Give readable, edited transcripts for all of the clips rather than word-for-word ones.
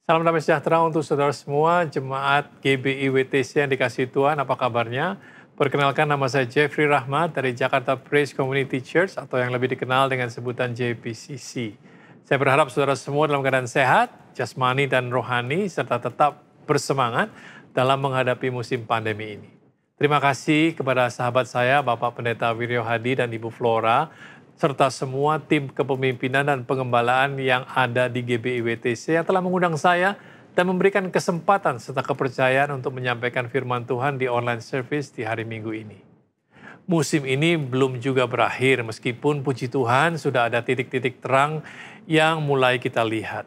Salam damai sejahtera untuk saudara semua, jemaat GBI WTC yang dikasihi Tuhan, apa kabarnya? Perkenalkan, nama saya Jeffrey Rahmat dari Jakarta Praise Community Church atau yang lebih dikenal dengan sebutan JPCC. Saya berharap saudara semua dalam keadaan sehat, jasmani dan rohani, serta tetap bersemangat dalam menghadapi musim pandemi ini. Terima kasih kepada sahabat saya, Bapak Pendeta Wiryo Hadi dan Ibu Flora, serta semua tim kepemimpinan dan pengembalaan yang ada di GBI WTC yang telah mengundang saya dan memberikan kesempatan serta kepercayaan untuk menyampaikan firman Tuhan di online service di hari Minggu ini. Musim ini belum juga berakhir, meskipun puji Tuhan sudah ada titik-titik terang yang mulai kita lihat.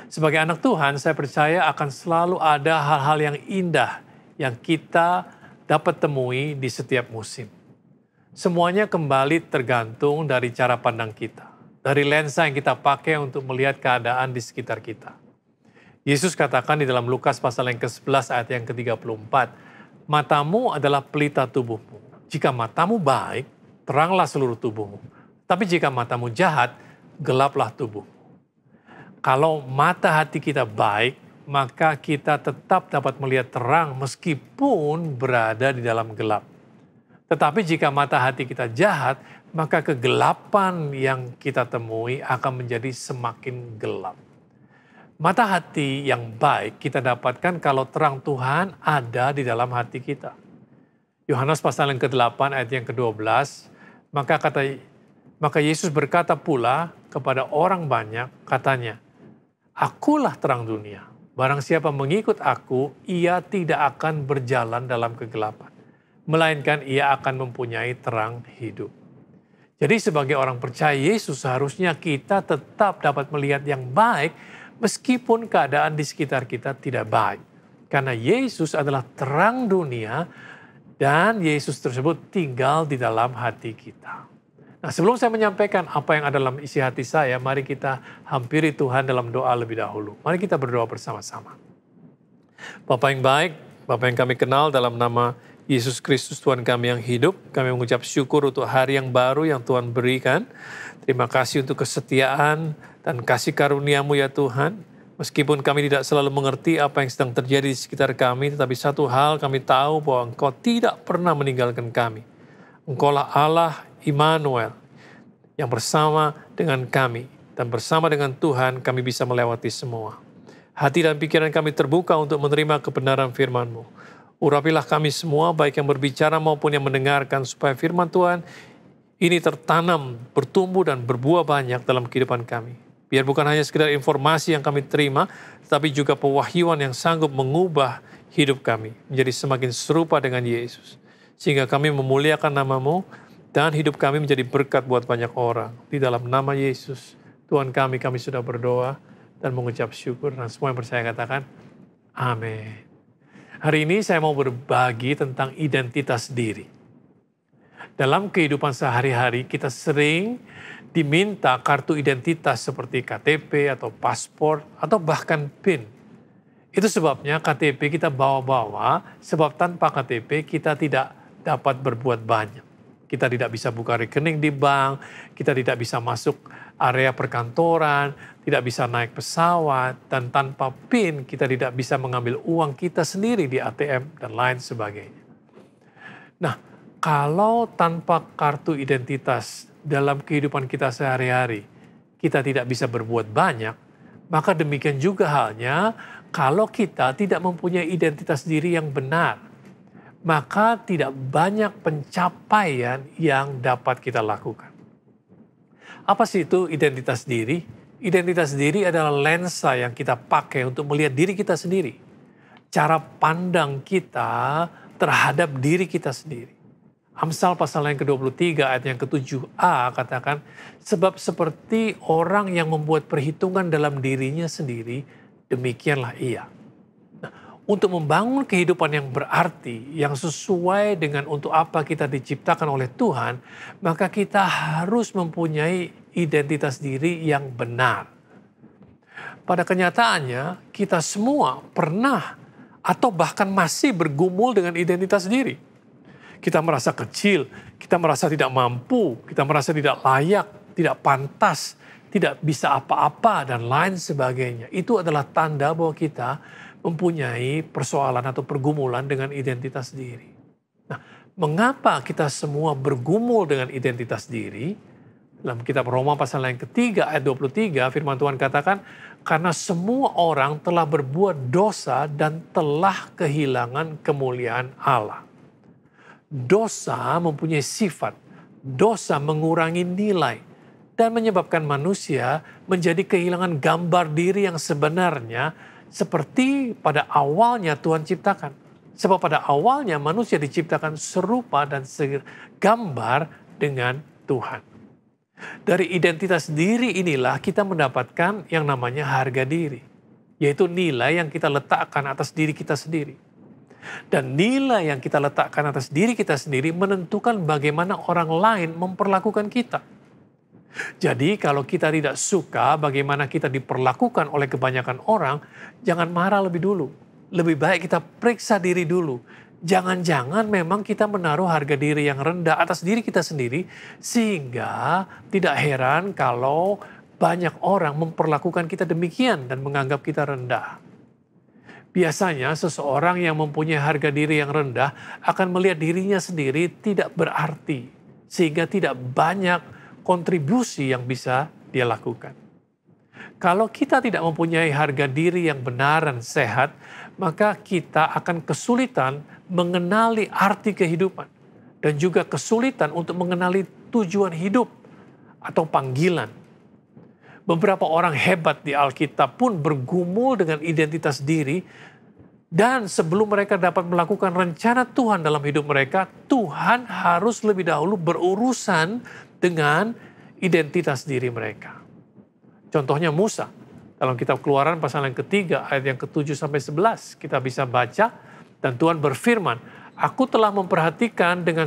Sebagai anak Tuhan, saya percaya akan selalu ada hal-hal yang indah yang kita dapat temui di setiap musim. Semuanya kembali tergantung dari cara pandang kita, dari lensa yang kita pakai untuk melihat keadaan di sekitar kita. Yesus katakan di dalam Lukas pasal yang ke-11 ayat yang ke-34, matamu adalah pelita tubuhmu. Jika matamu baik, teranglah seluruh tubuhmu. Tapi jika matamu jahat, gelaplah tubuhmu. Kalau mata hati kita baik, maka kita tetap dapat melihat terang meskipun berada di dalam gelap. Tetapi jika mata hati kita jahat, maka kegelapan yang kita temui akan menjadi semakin gelap. Mata hati yang baik kita dapatkan kalau terang Tuhan ada di dalam hati kita. Yohanes pasal yang ke-8 ayat yang ke-12, maka Yesus berkata pula kepada orang banyak, katanya, "Akulah terang dunia. Barang siapa mengikut aku, ia tidak akan berjalan dalam kegelapan, melainkan ia akan mempunyai terang hidup." Jadi sebagai orang percaya Yesus, seharusnya kita tetap dapat melihat yang baik meskipun keadaan di sekitar kita tidak baik. Karena Yesus adalah terang dunia dan Yesus tersebut tinggal di dalam hati kita. Nah, sebelum saya menyampaikan apa yang ada dalam isi hati saya, mari kita hampiri Tuhan dalam doa lebih dahulu. Mari kita berdoa bersama-sama. Bapa yang baik, Bapa yang kami kenal, dalam nama Yesus Kristus Tuhan kami yang hidup, kami mengucap syukur untuk hari yang baru yang Tuhan berikan. Terima kasih untuk kesetiaan dan kasih karunia-Mu ya Tuhan. Meskipun kami tidak selalu mengerti apa yang sedang terjadi di sekitar kami, tetapi satu hal kami tahu bahwa Engkau tidak pernah meninggalkan kami. Engkaulah Allah Immanuel yang bersama dengan kami, dan bersama dengan Tuhan kami bisa melewati semua. Hati dan pikiran kami terbuka untuk menerima kebenaran firman-Mu. Urapilah kami semua, baik yang berbicara maupun yang mendengarkan, supaya firman Tuhan ini tertanam, bertumbuh dan berbuah banyak dalam kehidupan kami. Biar bukan hanya sekedar informasi yang kami terima, tetapi juga pewahyuan yang sanggup mengubah hidup kami menjadi semakin serupa dengan Yesus. Sehingga kami memuliakan nama-Mu dan hidup kami menjadi berkat buat banyak orang. Di dalam nama Yesus, Tuhan kami sudah berdoa dan mengucap syukur. Dan semua yang percaya katakan, amin. Hari ini saya mau berbagi tentang identitas diri. Dalam kehidupan sehari-hari kita sering diminta kartu identitas seperti KTP atau paspor atau bahkan PIN. Itu sebabnya KTP kita bawa-bawa, sebab tanpa KTP kita tidak dapat berbuat banyak. Kita tidak bisa buka rekening di bank, kita tidak bisa masuk area perkantoran, tidak bisa naik pesawat, dan tanpa PIN kita tidak bisa mengambil uang kita sendiri di ATM dan lain sebagainya. Nah, kalau tanpa kartu identitas dalam kehidupan kita sehari-hari, kita tidak bisa berbuat banyak, maka demikian juga halnya kalau kita tidak mempunyai identitas diri yang benar, maka tidak banyak pencapaian yang dapat kita lakukan. Apa sih itu identitas diri? Identitas diri adalah lensa yang kita pakai untuk melihat diri kita sendiri. Cara pandang kita terhadap diri kita sendiri. Amsal pasal yang ke-23 ayat yang ke-7a katakan, sebab seperti orang yang membuat perhitungan dalam dirinya sendiri, demikianlah ia. Untuk membangun kehidupan yang berarti, yang sesuai dengan untuk apa kita diciptakan oleh Tuhan, maka kita harus mempunyai identitas diri yang benar. Pada kenyataannya, kita semua pernah atau bahkan masih bergumul dengan identitas diri. Kita merasa kecil, kita merasa tidak mampu, kita merasa tidak layak, tidak pantas, tidak bisa apa-apa dan lain sebagainya. Itu adalah tanda bahwa kita mempunyai persoalan atau pergumulan dengan identitas diri. Nah, mengapa kita semua bergumul dengan identitas diri? Dalam kitab Roma pasal yang ketiga ayat 23 firman Tuhan katakan, karena semua orang telah berbuat dosa dan telah kehilangan kemuliaan Allah. Dosa mempunyai sifat, dosa mengurangi nilai, dan menyebabkan manusia menjadi kehilangan gambar diri yang sebenarnya seperti pada awalnya Tuhan ciptakan. Sebab pada awalnya manusia diciptakan serupa dan segambar dengan Tuhan. Dari identitas diri inilah kita mendapatkan yang namanya harga diri, yaitu nilai yang kita letakkan atas diri kita sendiri. Dan nilai yang kita letakkan atas diri kita sendiri menentukan bagaimana orang lain memperlakukan kita. Jadi kalau kita tidak suka bagaimana kita diperlakukan oleh kebanyakan orang, jangan marah lebih dulu. Lebih baik kita periksa diri dulu. Jangan-jangan memang kita menaruh harga diri yang rendah atas diri kita sendiri, sehingga tidak heran kalau banyak orang memperlakukan kita demikian dan menganggap kita rendah. Biasanya seseorang yang mempunyai harga diri yang rendah akan melihat dirinya sendiri tidak berarti, sehingga tidak banyak kontribusi yang bisa dia lakukan. Kalau kita tidak mempunyai harga diri yang benar dan sehat, maka kita akan kesulitan mengenali arti kehidupan dan juga kesulitan untuk mengenali tujuan hidup atau panggilan. Beberapa orang hebat di Alkitab pun bergumul dengan identitas diri, dan sebelum mereka dapat melakukan rencana Tuhan dalam hidup mereka, Tuhan harus lebih dahulu berurusan dengan identitas diri mereka. Contohnya Musa. Dalam kitab Keluaran pasal yang ketiga ayat yang ke-7 sampai 11 kita bisa baca, dan Tuhan berfirman, "Aku telah memperhatikan dengan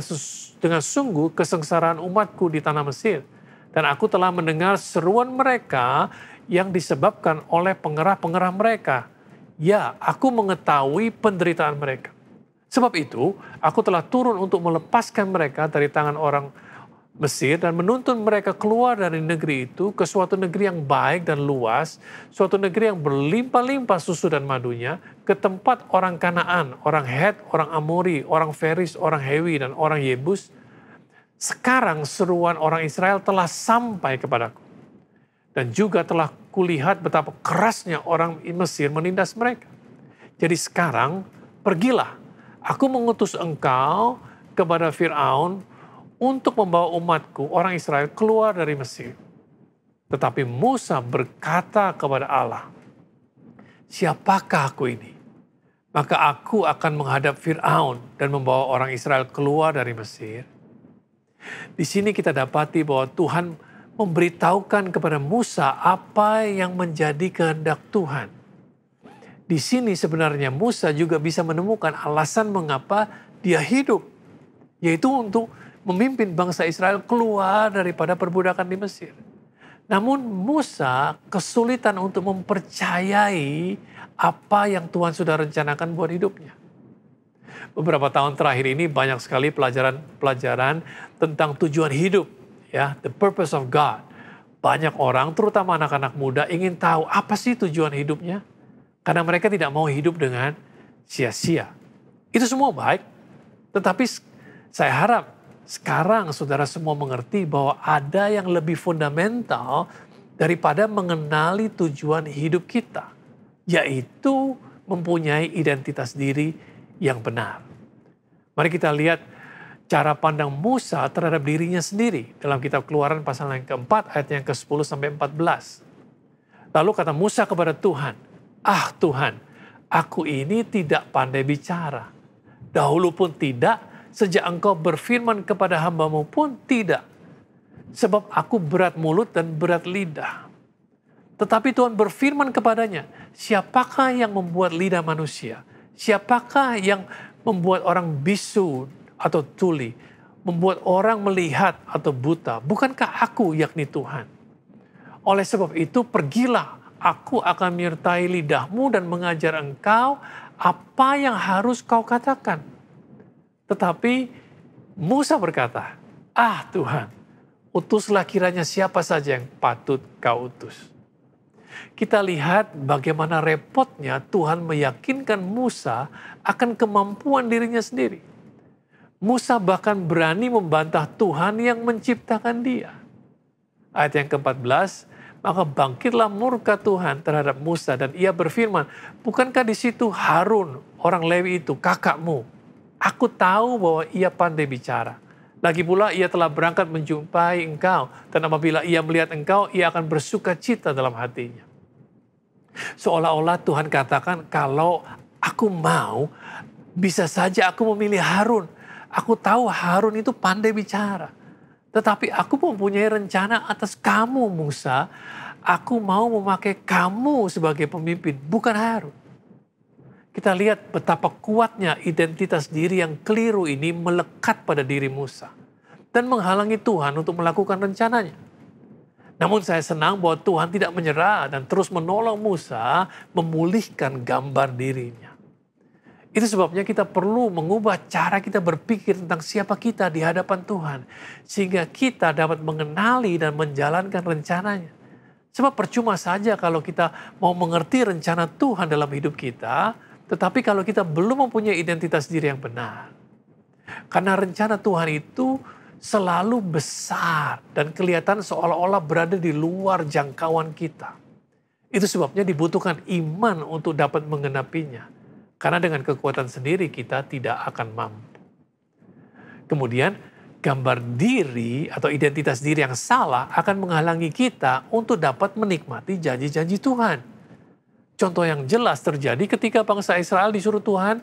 sungguh kesengsaraan umatku di tanah Mesir, dan aku telah mendengar seruan mereka yang disebabkan oleh pengerah-pengerah mereka. Ya, aku mengetahui penderitaan mereka. Sebab itu, aku telah turun untuk melepaskan mereka dari tangan orang Mesir dan menuntun mereka keluar dari negeri itu ke suatu negeri yang baik dan luas, suatu negeri yang berlimpah-limpah susu dan madunya, ke tempat orang Kanaan, orang Het, orang Amori, orang Feris, orang Hewi, dan orang Yebus. Sekarang seruan orang Israel telah sampai kepadaku. Dan juga telah kulihat betapa kerasnya orang Mesir menindas mereka. Jadi sekarang pergilah, aku mengutus engkau kepada Fir'aun untuk membawa umatku, orang Israel, keluar dari Mesir. Tetapi Musa berkata kepada Allah, siapakah aku ini? Maka aku akan menghadap Fir'aun dan membawa orang Israel keluar dari Mesir. Di sini kita dapati bahwa Tuhan memberitahukan kepada Musa apa yang menjadi kehendak Tuhan. Di sini sebenarnya Musa juga bisa menemukan alasan mengapa dia hidup, yaitu untuk memimpin bangsa Israel keluar daripada perbudakan di Mesir. Namun Musa kesulitan untuk mempercayai apa yang Tuhan sudah rencanakan buat hidupnya. Beberapa tahun terakhir ini banyak sekali pelajaran tentang tujuan hidup, ya, the purpose of God. Banyak orang, terutama anak-anak muda, ingin tahu apa sih tujuan hidupnya, karena mereka tidak mau hidup dengan sia-sia. Itu semua baik, tetapi saya harap sekarang saudara semua mengerti bahwa ada yang lebih fundamental daripada mengenali tujuan hidup kita, yaitu mempunyai identitas diri yang benar. Mari kita lihat cara pandang Musa terhadap dirinya sendiri dalam kitab Keluaran pasal yang keempat ayat yang ke-10 sampai 14. Lalu kata Musa kepada Tuhan, "Ah Tuhan, aku ini tidak pandai bicara. Dahulu pun tidak, sejak engkau berfirman kepada hambamu pun tidak. Sebab aku berat mulut dan berat lidah." Tetapi Tuhan berfirman kepadanya, siapakah yang membuat lidah manusia? Siapakah yang membuat orang bisu atau tuli? Membuat orang melihat atau buta? Bukankah aku, yakni Tuhan? Oleh sebab itu pergilah, aku akan menyertai lidahmu dan mengajar engkau apa yang harus kau katakan. Tetapi Musa berkata, "Ah Tuhan, Utuslah kiranya siapa saja yang patut kau utus. Kita lihat bagaimana repotnya Tuhan meyakinkan Musa akan kemampuan dirinya sendiri. Musa bahkan berani membantah Tuhan yang menciptakan dia. Ayat yang ke-14, maka bangkitlah murka Tuhan terhadap Musa dan ia berfirman, bukankah di situ Harun, orang Lewi itu, kakakmu? Aku tahu bahwa ia pandai bicara. Lagi pula ia telah berangkat menjumpai engkau, dan apabila ia melihat engkau, ia akan bersuka cita dalam hatinya. Seolah-olah Tuhan katakan, kalau aku mau, bisa saja aku memilih Harun. Aku tahu Harun itu pandai bicara. Tetapi aku mempunyai rencana atas kamu, Musa. Aku mau memakai kamu sebagai pemimpin, bukan Harun. Kita lihat betapa kuatnya identitas diri yang keliru ini melekat pada diri Musa. Dan menghalangi Tuhan untuk melakukan rencananya. Namun saya senang bahwa Tuhan tidak menyerah dan terus menolong Musa memulihkan gambar dirinya. Itu sebabnya kita perlu mengubah cara kita berpikir tentang siapa kita di hadapan Tuhan. Sehingga kita dapat mengenali dan menjalankan rencananya. Sebab percuma saja kalau kita mau mengerti rencana Tuhan dalam hidup kita, tetapi kalau kita belum mempunyai identitas diri yang benar. Karena rencana Tuhan itu selalu besar dan kelihatan seolah-olah berada di luar jangkauan kita. Itu sebabnya dibutuhkan iman untuk dapat menggenapinya. Karena dengan kekuatan sendiri kita tidak akan mampu. Kemudian gambar diri atau identitas diri yang salah akan menghalangi kita untuk dapat menikmati janji-janji Tuhan. Contoh yang jelas terjadi ketika bangsa Israel disuruh Tuhan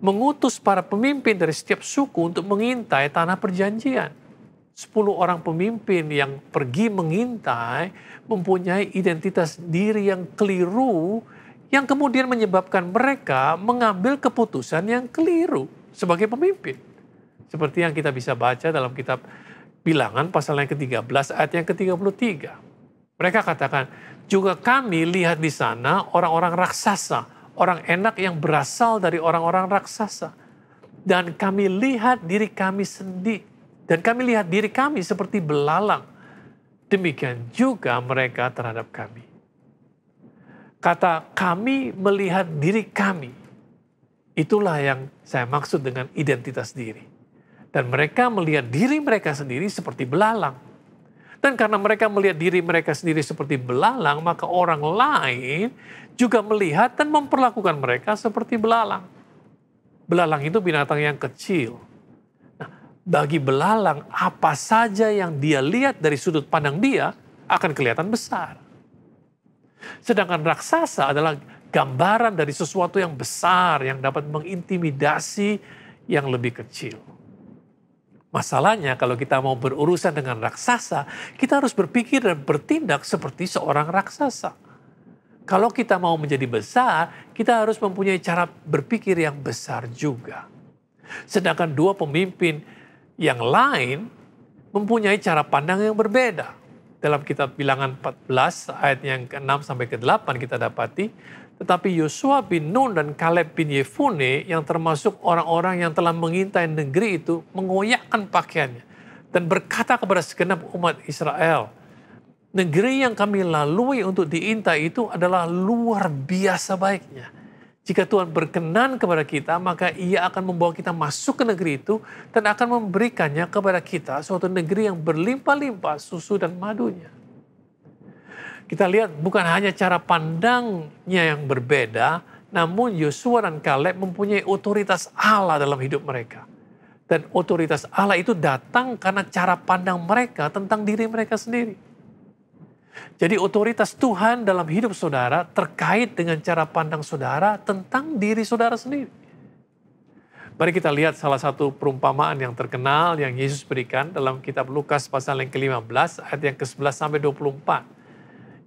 mengutus para pemimpin dari setiap suku untuk mengintai tanah perjanjian. 10 orang pemimpin yang pergi mengintai mempunyai identitas diri yang keliru, yang kemudian menyebabkan mereka mengambil keputusan yang keliru sebagai pemimpin. Seperti yang kita bisa baca dalam kitab Bilangan pasal yang ke-13 ayat yang ke-33. Mereka katakan, juga kami lihat di sana orang-orang raksasa, orang enak yang berasal dari orang-orang raksasa. Dan kami lihat diri kami sendiri, dan kami lihat diri kami seperti belalang. Demikian juga mereka terhadap kami. Kata kami melihat diri kami, itulah yang saya maksud dengan identitas diri. Dan mereka melihat diri mereka sendiri seperti belalang. Dan karena mereka melihat diri mereka sendiri seperti belalang, maka orang lain juga melihat dan memperlakukan mereka seperti belalang. Belalang itu binatang yang kecil. Nah, bagi belalang, apa saja yang dia lihat dari sudut pandang dia akan kelihatan besar. Sedangkan raksasa adalah gambaran dari sesuatu yang besar yang dapat mengintimidasi yang lebih kecil. Masalahnya kalau kita mau berurusan dengan raksasa, kita harus berpikir dan bertindak seperti seorang raksasa. Kalau kita mau menjadi besar, kita harus mempunyai cara berpikir yang besar juga. Sedangkan dua pemimpin yang lain mempunyai cara pandang yang berbeda. Dalam kitab Bilangan 14 ayat yang ke-6 sampai ke-8 kita dapati, tetapi Yosua bin Nun dan Kaleb bin Yefune yang termasuk orang-orang yang telah mengintai negeri itu mengoyakkan pakaiannya dan berkata kepada segenap umat Israel, negeri yang kami lalui untuk diintai itu adalah luar biasa baiknya. Jika Tuhan berkenan kepada kita, maka Ia akan membawa kita masuk ke negeri itu dan akan memberikannya kepada kita suatu negeri yang berlimpah-limpah susu dan madunya. Kita lihat bukan hanya cara pandangnya yang berbeda, namun Yosua dan Kaleb mempunyai otoritas Allah dalam hidup mereka. Dan otoritas Allah itu datang karena cara pandang mereka tentang diri mereka sendiri. Jadi otoritas Tuhan dalam hidup saudara terkait dengan cara pandang saudara tentang diri saudara sendiri. Mari kita lihat salah satu perumpamaan yang terkenal yang Yesus berikan dalam kitab Lukas pasal yang ke-15 ayat yang ke-11 sampai 24.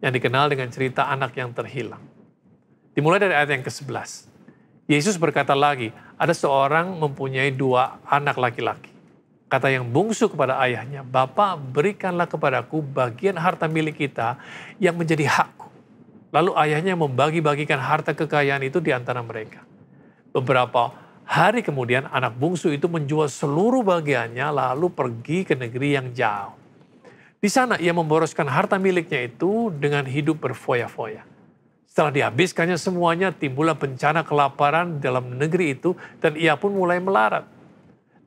Yang dikenal dengan cerita anak yang terhilang. Dimulai dari ayat yang ke-11. Yesus berkata lagi, ada seorang mempunyai 2 anak laki-laki. Kata yang bungsu kepada ayahnya, Bapa, berikanlah kepadaku bagian harta milik kita yang menjadi hakku. Lalu ayahnya membagi-bagikan harta kekayaan itu di antara mereka. Beberapa hari kemudian anak bungsu itu menjual seluruh bagiannya lalu pergi ke negeri yang jauh. Di sana ia memboroskan harta miliknya itu dengan hidup berfoya-foya. Setelah dihabiskannya semuanya, timbullah bencana kelaparan dalam negeri itu dan ia pun mulai melarat.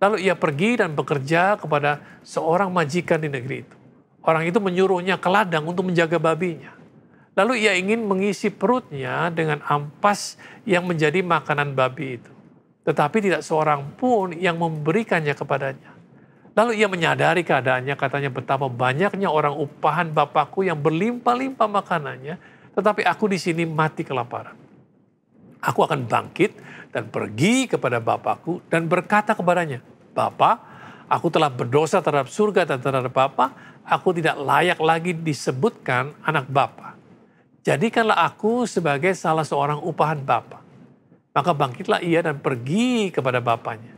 Lalu ia pergi dan bekerja kepada seorang majikan di negeri itu. Orang itu menyuruhnya ke ladang untuk menjaga babinya. Lalu ia ingin mengisi perutnya dengan ampas yang menjadi makanan babi itu. Tetapi tidak seorang pun yang memberikannya kepadanya. Lalu ia menyadari keadaannya, katanya betapa banyaknya orang upahan bapakku yang berlimpah-limpah makanannya, tetapi aku di sini mati kelaparan. Aku akan bangkit dan pergi kepada bapakku dan berkata kepadanya, Bapa, aku telah berdosa terhadap surga dan terhadap Bapa, aku tidak layak lagi disebutkan anak Bapa. Jadikanlah aku sebagai salah seorang upahan Bapa. Maka bangkitlah ia dan pergi kepada bapaknya.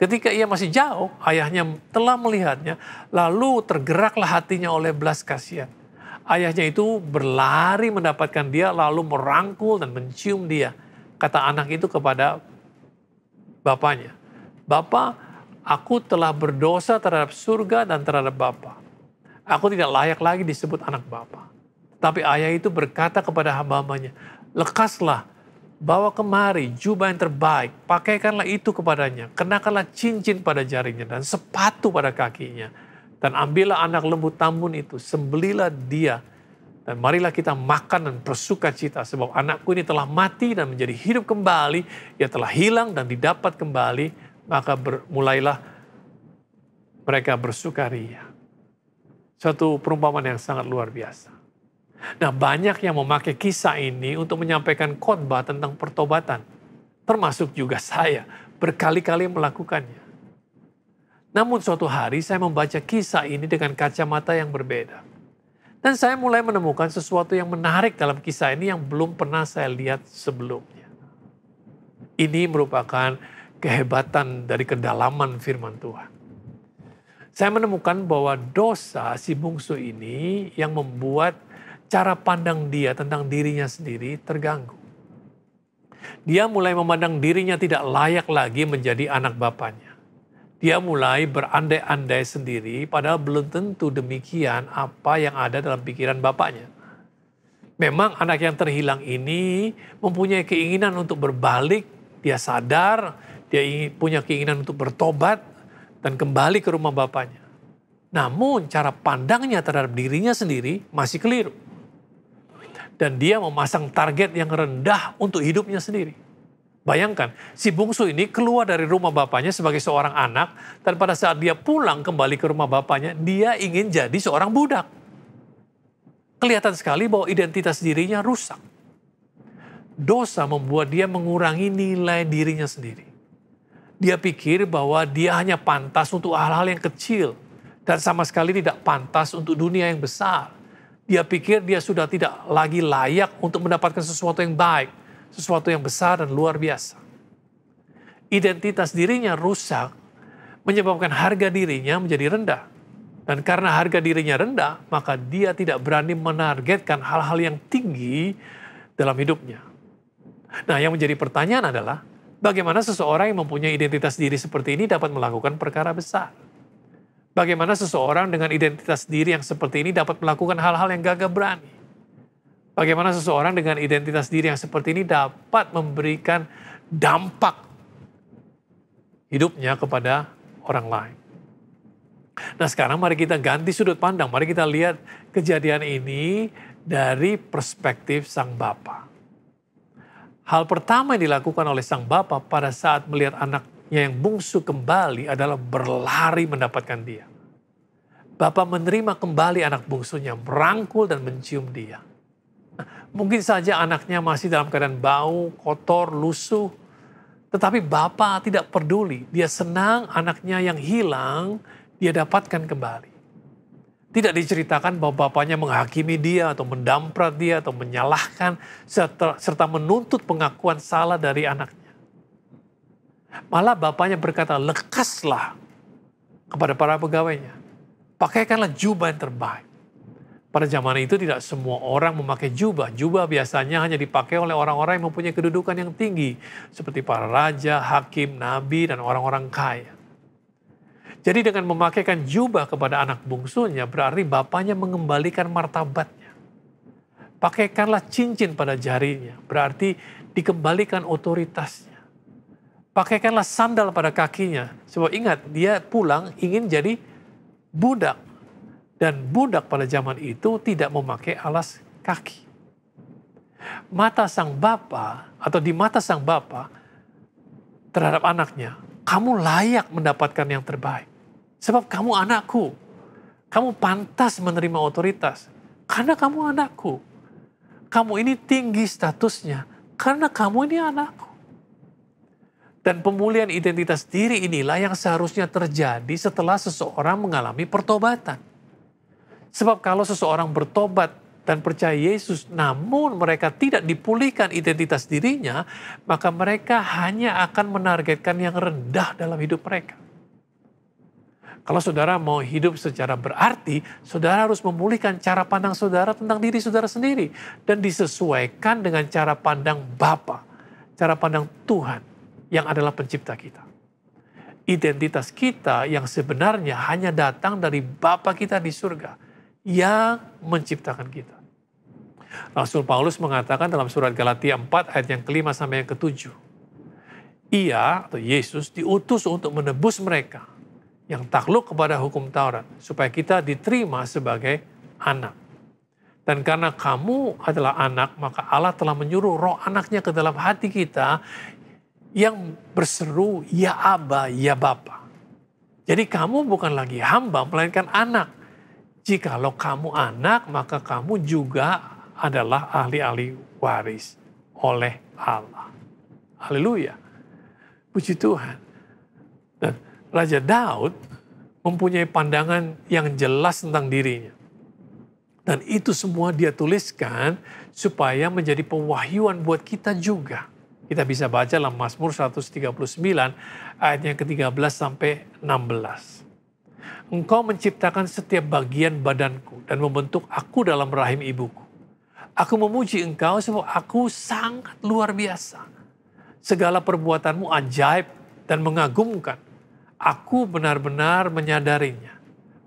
Ketika ia masih jauh, ayahnya telah melihatnya, lalu tergeraklah hatinya oleh belas kasihan. Ayahnya itu berlari mendapatkan dia, lalu merangkul dan mencium dia. Kata anak itu kepada bapaknya, Bapa, aku telah berdosa terhadap surga dan terhadap Bapa. Aku tidak layak lagi disebut anak Bapa. Tapi ayah itu berkata kepada hamba-hambanya, lekaslah, bawa kemari jubah yang terbaik, pakaikanlah itu kepadanya, kenakanlah cincin pada jarinya dan sepatu pada kakinya. Dan ambillah anak lembu tambun itu, sembelilah dia, dan marilah kita makan dan bersuka cita, sebab anakku ini telah mati dan menjadi hidup kembali, ia telah hilang dan didapat kembali, maka mulailah mereka bersukaria. Suatu perumpamaan yang sangat luar biasa. Nah, banyak yang memakai kisah ini untuk menyampaikan khotbah tentang pertobatan, termasuk juga saya berkali-kali melakukannya. Namun suatu hari saya membaca kisah ini dengan kacamata yang berbeda. Dan saya mulai menemukan sesuatu yang menarik dalam kisah ini yang belum pernah saya lihat sebelumnya. Ini merupakan kehebatan dari kedalaman firman Tuhan. Saya menemukan bahwa dosa si bungsu ini yang membuat cara pandang dia tentang dirinya sendiri terganggu. Dia mulai memandang dirinya tidak layak lagi menjadi anak bapaknya. Dia mulai berandai-andai sendiri, padahal belum tentu demikian apa yang ada dalam pikiran bapaknya. Memang anak yang terhilang ini mempunyai keinginan untuk berbalik, dia sadar, dia punya keinginan untuk bertobat dan kembali ke rumah bapaknya. Namun cara pandangnya terhadap dirinya sendiri masih keliru. Dan dia memasang target yang rendah untuk hidupnya sendiri. Bayangkan, si bungsu ini keluar dari rumah bapaknya sebagai seorang anak, dan pada saat dia pulang kembali ke rumah bapaknya, dia ingin jadi seorang budak. Kelihatan sekali bahwa identitas dirinya rusak. Dosa membuat dia mengurangi nilai dirinya sendiri. Dia pikir bahwa dia hanya pantas untuk hal-hal yang kecil, dan sama sekali tidak pantas untuk dunia yang besar. Dia pikir dia sudah tidak lagi layak untuk mendapatkan sesuatu yang baik, sesuatu yang besar dan luar biasa. Identitas dirinya rusak, menyebabkan harga dirinya menjadi rendah. Dan karena harga dirinya rendah, maka dia tidak berani menargetkan hal-hal yang tinggi dalam hidupnya. Nah, yang menjadi pertanyaan adalah, bagaimana seseorang yang mempunyai identitas diri seperti ini dapat melakukan perkara besar? Bagaimana seseorang dengan identitas diri yang seperti ini dapat melakukan hal-hal yang gagah berani? Bagaimana seseorang dengan identitas diri yang seperti ini dapat memberikan dampak hidupnya kepada orang lain? Nah, sekarang mari kita ganti sudut pandang. Mari kita lihat kejadian ini dari perspektif sang bapa. Hal pertama yang dilakukan oleh sang bapa pada saat melihat anaknya yang bungsu kembali adalah berlari mendapatkan dia. Bapa menerima kembali anak bungsunya, merangkul dan mencium dia. Nah, mungkin saja anaknya masih dalam keadaan bau, kotor, lusuh. Tetapi bapa tidak peduli. Dia senang anaknya yang hilang, dia dapatkan kembali. Tidak diceritakan bahwa bapaknya menghakimi dia atau mendamprat dia atau menyalahkan serta menuntut pengakuan salah dari anaknya. Malah bapaknya berkata, lekaslah kepada para pegawainya. Pakaikanlah jubah yang terbaik. Pada zaman itu tidak semua orang memakai jubah. Jubah biasanya hanya dipakai oleh orang-orang yang mempunyai kedudukan yang tinggi. Seperti para raja, hakim, nabi, dan orang-orang kaya. Jadi dengan memakaikan jubah kepada anak bungsunya berarti bapaknya mengembalikan martabatnya. Pakaikanlah cincin pada jarinya, berarti dikembalikan otoritasnya. Pakaikanlah sandal pada kakinya, sebab ingat dia pulang ingin jadi budak. Dan budak pada zaman itu tidak memakai alas kaki. Mata sang bapa atau di mata sang bapa terhadap anaknya, kamu layak mendapatkan yang terbaik. Sebab kamu anakku. Kamu pantas menerima otoritas. Karena kamu anakku. Kamu ini tinggi statusnya. Karena kamu ini anakku. Dan pemulihan identitas diri inilah yang seharusnya terjadi setelah seseorang mengalami pertobatan. Sebab kalau seseorang bertobat dan percaya Yesus, namun mereka tidak dipulihkan identitas dirinya, maka mereka hanya akan menargetkan yang rendah dalam hidup mereka. Kalau saudara mau hidup secara berarti, saudara harus memulihkan cara pandang saudara tentang diri saudara sendiri. Dan disesuaikan dengan cara pandang Bapa, cara pandang Tuhan yang adalah pencipta kita. Identitas kita yang sebenarnya hanya datang dari Bapa kita di surga yang menciptakan kita. Rasul Paulus mengatakan dalam surat Galatia 4 ayat yang ke-5 sampai yang ke-7. Ia atau Yesus diutus untuk menebus mereka yang takluk kepada hukum Taurat, supaya kita diterima sebagai anak. Dan karena kamu adalah anak, maka Allah telah menyuruh roh anaknya ke dalam hati kita yang berseru, ya Aba, ya Bapa. Jadi kamu bukan lagi hamba, melainkan anak. Jikalau kamu anak, maka kamu juga adalah ahli-ahli waris oleh Allah. Haleluya. Puji Tuhan. Dan Raja Daud mempunyai pandangan yang jelas tentang dirinya. Dan itu semua dia tuliskan supaya menjadi pewahyuan buat kita juga. Kita bisa baca dalam Mazmur 139 ayat yang ke-13 sampai 16. Engkau menciptakan setiap bagian badanku dan membentuk aku dalam rahim ibuku. Aku memuji engkau sebab aku sangat luar biasa. Segala perbuatanmu ajaib dan mengagumkan. Aku benar-benar menyadarinya.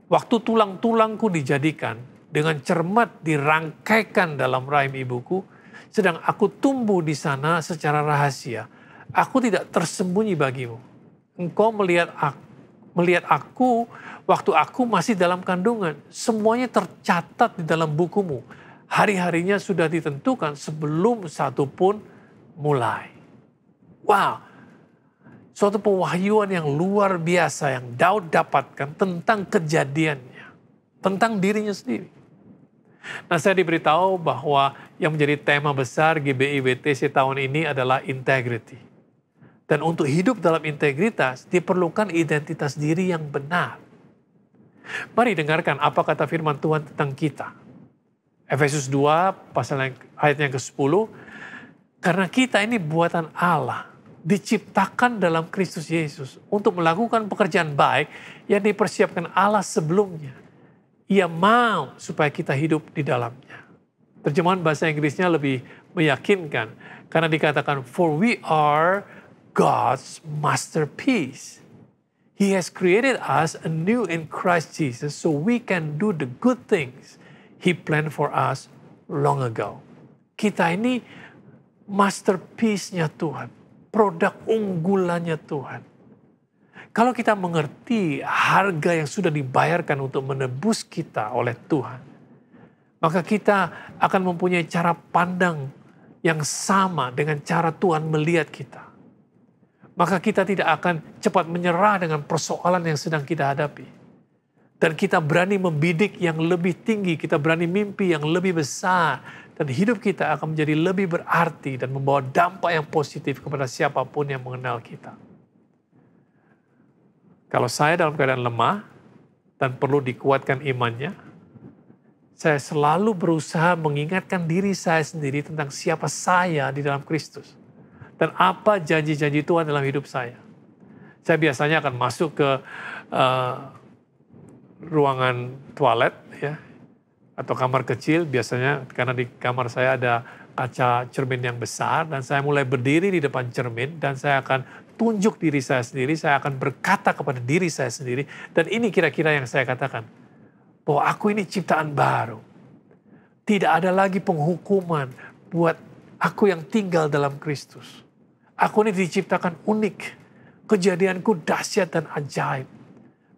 Waktu tulang-tulangku dijadikan, dengan cermat dirangkaikan dalam rahim ibuku, sedang aku tumbuh di sana secara rahasia. Aku tidak tersembunyi bagimu. Engkau melihat aku waktu aku masih dalam kandungan. Semuanya tercatat di dalam bukumu. Hari-harinya sudah ditentukan sebelum satu pun mulai. Wow. Suatu pewahyuan yang luar biasa yang Daud dapatkan tentang kejadiannya. Tentang dirinya sendiri. Nah, saya diberitahu bahwa yang menjadi tema besar GBI WTC tahun ini adalah integrity. Dan untuk hidup dalam integritas diperlukan identitas diri yang benar. Mari dengarkan apa kata firman Tuhan tentang kita. Efesus 2 ayat yang ke-10. Karena kita ini buatan Allah. Diciptakan dalam Kristus Yesus untuk melakukan pekerjaan baik yang dipersiapkan Allah sebelumnya. Ia mau supaya kita hidup di dalamnya. Terjemahan bahasa Inggrisnya lebih meyakinkan karena dikatakan, for we are God's masterpiece. He has created us anew in Christ Jesus so we can do the good things He planned for us long ago. Kita ini masterpiece-nya Tuhan. Produk unggulannya Tuhan. Kalau kita mengerti harga yang sudah dibayarkan untuk menebus kita oleh Tuhan, maka kita akan mempunyai cara pandang yang sama dengan cara Tuhan melihat kita. Maka kita tidak akan cepat menyerah dengan persoalan yang sedang kita hadapi. Dan kita berani membidik yang lebih tinggi, kita berani mimpi yang lebih besar. Dan hidup kita akan menjadi lebih berarti dan membawa dampak yang positif kepada siapapun yang mengenal kita. Kalau saya dalam keadaan lemah dan perlu dikuatkan imannya, saya selalu berusaha mengingatkan diri saya sendiri tentang siapa saya di dalam Kristus. Dan apa janji-janji Tuhan dalam hidup saya. Saya biasanya akan masuk ke ruangan toilet, ya, atau kamar kecil, biasanya karena di kamar saya ada kaca cermin yang besar dan saya mulai berdiri di depan cermin dan saya akan tunjuk diri saya sendiri, saya akan berkata kepada diri saya sendiri, dan ini kira-kira yang saya katakan, bahwa aku ini ciptaan baru. Tidak ada lagi penghukuman buat aku yang tinggal dalam Kristus. Aku ini diciptakan unik, kejadianku dahsyat dan ajaib.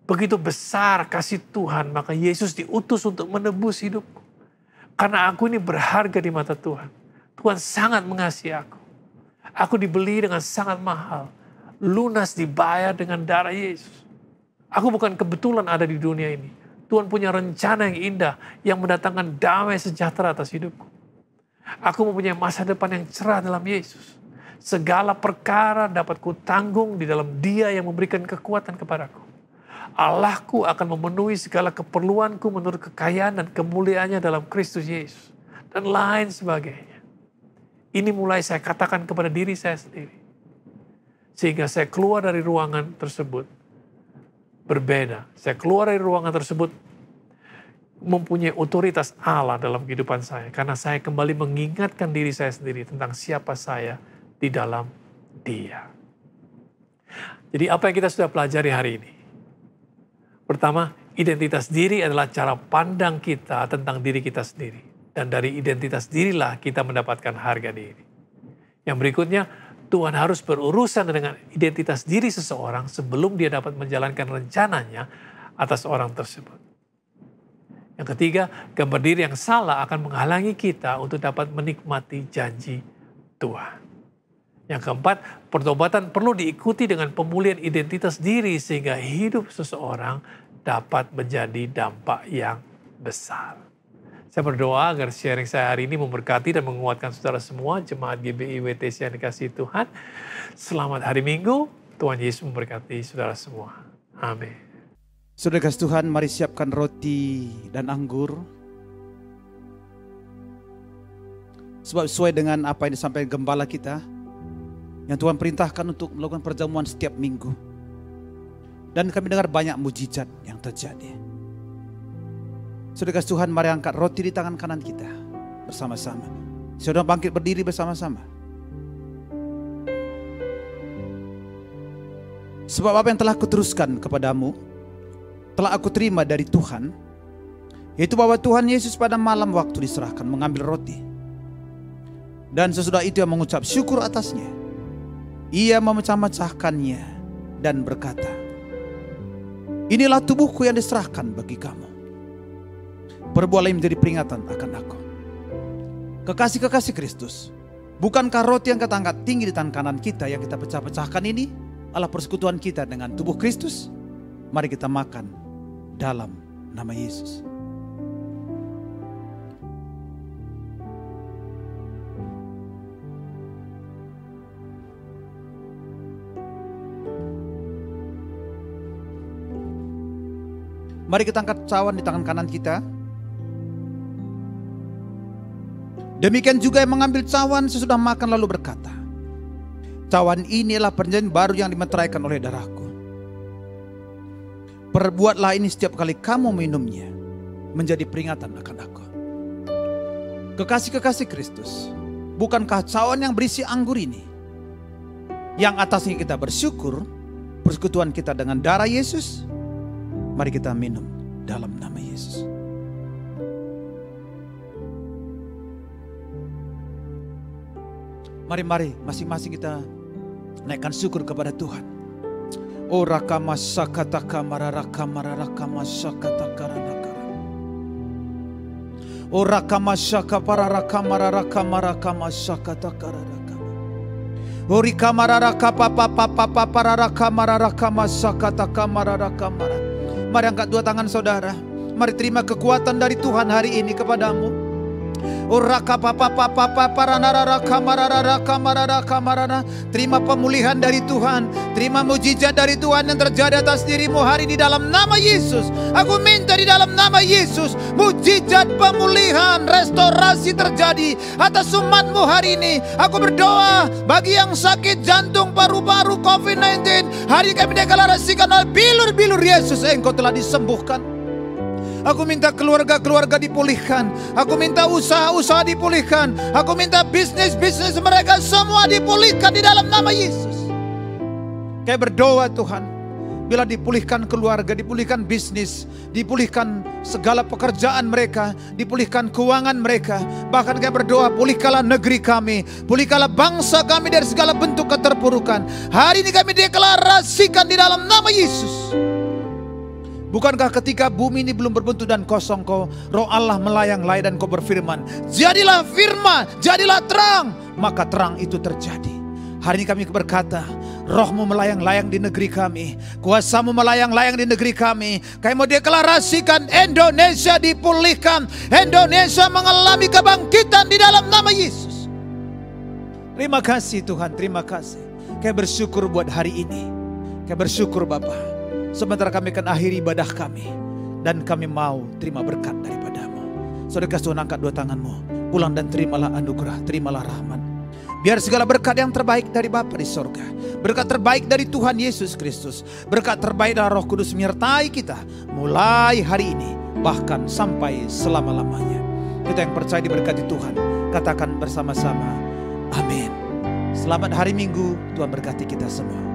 Begitu besar kasih Tuhan, maka Yesus diutus untuk menebus hidupku. Karena aku ini berharga di mata Tuhan. Tuhan sangat mengasihi aku. Aku dibeli dengan sangat mahal. Lunas dibayar dengan darah Yesus. Aku bukan kebetulan ada di dunia ini. Tuhan punya rencana yang indah yang mendatangkan damai sejahtera atas hidupku. Aku mempunyai masa depan yang cerah dalam Yesus. Segala perkara dapat kutanggung di dalam Dia yang memberikan kekuatan kepadaku. Allahku akan memenuhi segala keperluanku menurut kekayaan dan kemuliaannya dalam Kristus Yesus. Dan lain sebagainya. Ini mulai saya katakan kepada diri saya sendiri. Sehingga saya keluar dari ruangan tersebut berbeda. Saya keluar dari ruangan tersebut mempunyai otoritas Allah dalam kehidupan saya. Karena saya kembali mengingatkan diri saya sendiri tentang siapa saya di dalam Dia. Jadi apa yang kita sudah pelajari hari ini? Pertama, identitas diri adalah cara pandang kita tentang diri kita sendiri. Dan dari identitas dirilah kita mendapatkan harga diri. Yang berikutnya, Tuhan harus berurusan dengan identitas diri seseorang sebelum dia dapat menjalankan rencananya atas orang tersebut. Yang ketiga, gambar diri yang salah akan menghalangi kita untuk dapat menikmati janji Tuhan. Yang keempat, pertobatan perlu diikuti dengan pemulihan identitas diri sehingga hidup seseorang dapat menjadi dampak yang besar. Saya berdoa agar sharing saya hari ini memberkati dan menguatkan saudara semua, jemaat GBI WTC yang dikasihi Tuhan. Selamat hari Minggu, Tuhan Yesus memberkati saudara semua. Amin. Saudara kasih Tuhan, mari siapkan roti dan anggur. Sebab sesuai dengan apa yang disampaikan gembala kita, yang Tuhan perintahkan untuk melakukan perjamuan setiap minggu. Dan kami dengar banyak mujizat yang terjadi. Saudara kasih Tuhan, mari angkat roti di tangan kanan kita bersama-sama. Saudara bangkit berdiri bersama-sama. Sebab apa yang telah kuteruskan kepadamu, telah aku terima dari Tuhan, yaitu bahwa Tuhan Yesus pada malam waktu diserahkan mengambil roti. Dan sesudah itu yang mengucap syukur atasnya, Ia memecah-mecahkannya dan berkata, inilah tubuhku yang diserahkan bagi kamu. Perbuatlah ini menjadi peringatan akan aku. Kekasih-kekasih Kristus, bukankah roti yang kita angkat tinggi di tangan kanan kita yang kita pecah-pecahkan ini adalah persekutuan kita dengan tubuh Kristus? Mari kita makan dalam nama Yesus. Mari kita angkat cawan di tangan kanan kita. Demikian juga yang mengambil cawan sesudah makan lalu berkata, cawan inilah perjanjian baru yang dimeteraikan oleh darahku. Perbuatlah ini setiap kali kamu minumnya, menjadi peringatan akan aku. Kekasih-kekasih Kristus, bukankah cawan yang berisi anggur ini, yang atasnya kita bersyukur, persekutuan kita dengan darah Yesus? Mari kita minum dalam nama Yesus. Mari masing-masing kita naikkan syukur kepada Tuhan. O rakama sakataka mararaka mararaka masakataka ranakara. O rakama saka pararaka mararaka maraka masakataka ranakara. O rika mararaka papa papa pararaka mararaka masakataka mararaka mararaka. Mari angkat dua tangan saudara. Mari terima kekuatan dari Tuhan hari ini kepadamu. Terima pemulihan dari Tuhan. Terima mujizat dari Tuhan yang terjadi atas dirimu hari ini dalam nama Yesus. Aku minta di dalam nama Yesus, mujizat pemulihan, restorasi terjadi atas umatmu hari ini. Aku berdoa bagi yang sakit jantung, paru-paru, COVID-19, hari kami deklarasikan oleh bilur-bilur Yesus, engkau telah disembuhkan. Aku minta keluarga-keluarga dipulihkan. Aku minta usaha-usaha dipulihkan. Aku minta bisnis-bisnis mereka semua dipulihkan di dalam nama Yesus. Kayak berdoa Tuhan, bila dipulihkan keluarga, dipulihkan bisnis, dipulihkan segala pekerjaan mereka, dipulihkan keuangan mereka. Bahkan kayak berdoa, pulihkanlah negeri kami, pulihkanlah bangsa kami dari segala bentuk keterpurukan. Hari ini kami deklarasikan di dalam nama Yesus. Bukankah ketika bumi ini belum berbentuk dan kosong, Roh Allah melayang-layang dan Kau berfirman, jadilah firman, jadilah terang, maka terang itu terjadi. Hari ini kami berkata, Roh-Mu melayang-layang di negeri kami, kuasa-Mu melayang-layang di negeri kami. Kami mau deklarasikan Indonesia dipulihkan, Indonesia mengalami kebangkitan di dalam nama Yesus. Terima kasih Tuhan, terima kasih. Kami bersyukur buat hari ini. Kami bersyukur Bapa. Sementara kami akan akhiri ibadah kami, dan kami mau terima berkat daripada-Mu. Saudara Tuhan, angkat dua tanganmu, pulang dan terimalah anugerah, terimalah rahmat. Biar segala berkat yang terbaik dari Bapa di sorga, berkat terbaik dari Tuhan Yesus Kristus, berkat terbaik dari Roh Kudus menyertai kita mulai hari ini, bahkan sampai selama-lamanya. Kita yang percaya diberkati Tuhan, katakan bersama-sama, amin. Selamat hari Minggu, Tuhan berkati kita semua.